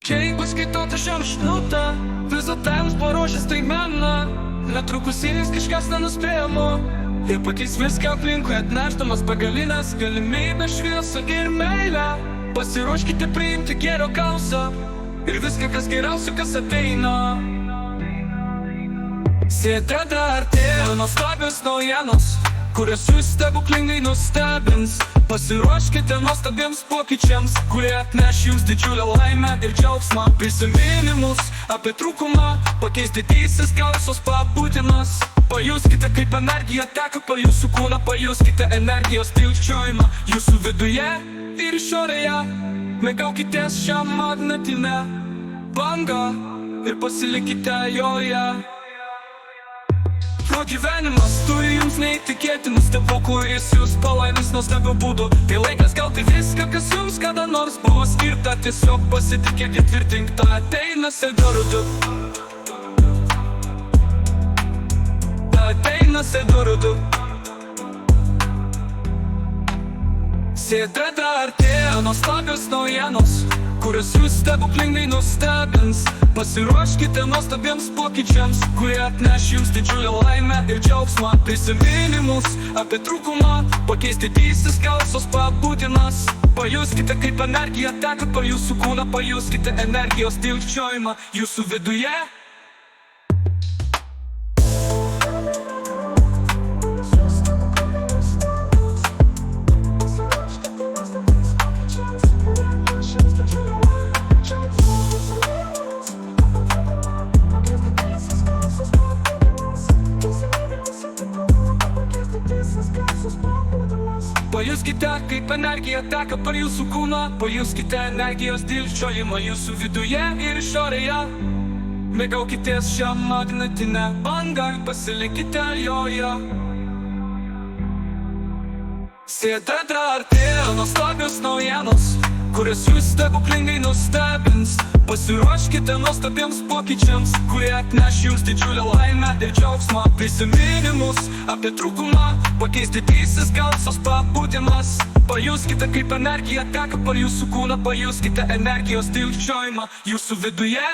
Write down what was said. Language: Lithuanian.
Jeigu skaitau, tai šiam šnutą Vizotams paruošęs staigmeną Netrukus įvyks kažkas nenuspėjamo Ir pakeis viską aplinkui atnešdamas begalinės galimybės, šviesą ir meilę. Pasiruoškite priimti gėrio gausą Ir viską, kas geriausio, kas ateina. Sėdreda artėja nuostabios naujienos, kurias jūs stebuklingai nustebins. Pasiruoškite nuostabiems pokyčiams, kurie atneš jums didžiulę laimę ir džiaugsmą. Prisiminimus apie trūkumą pakeis didysis gausos pabūdimas. Pajuskite, kaip energija teka po jūsų kūną, pajuskite energijos tilpčiojimą jūsų viduje ir išorėje. Mėgaukitės šią magnetinę bangą ir pasilikite joje. O gyvenimas turi jums neįtikėtinų stebuklų, jis jūs palaimins nuostabių būdų. Tai laikas gauti viską, kas jums kada nors buvo skirta. Tiesiog pasitikėk ir tvirtink, tą ateina Sėdurudu. Ateina Sėdurudu. Sėdreda artėja nuostabios naujienos, kurias jūs stebuklingai nustebins. Pasiruoškite nuostabiems pokyčiams, kurie atneš jums didžiulę laimę ir džiaugsmą. Prisiminimus apie trūkumą pakeis didysis gausos pabūdimas. Pajuskite, kaip energija teka po jūsų kūną, pajuskite energijos tilpčiojimą jūsų viduje. Pajuskite, kaip energija teka per jūsų kūną, pajuskite energijos dilgčiojimą jūsų viduje ir išorėje. Mėgaukitės šią magnetinę bangą ir pasilikite joje. Sėdreda artėja nuostabios naujienos, kurias jūs stebuklingai nustebins. Pasiruoškite nuostabiems pokyčiams, kurie atneš jums didžiulę laimę ir džiaugsmą. Prisiminimus apie trūkumą pakeis didysis gausos pabūdimas. Pajuskite, kaip energija teka per jūsų kūną, pajuskite energijos tilpčiojimą jūsų viduje.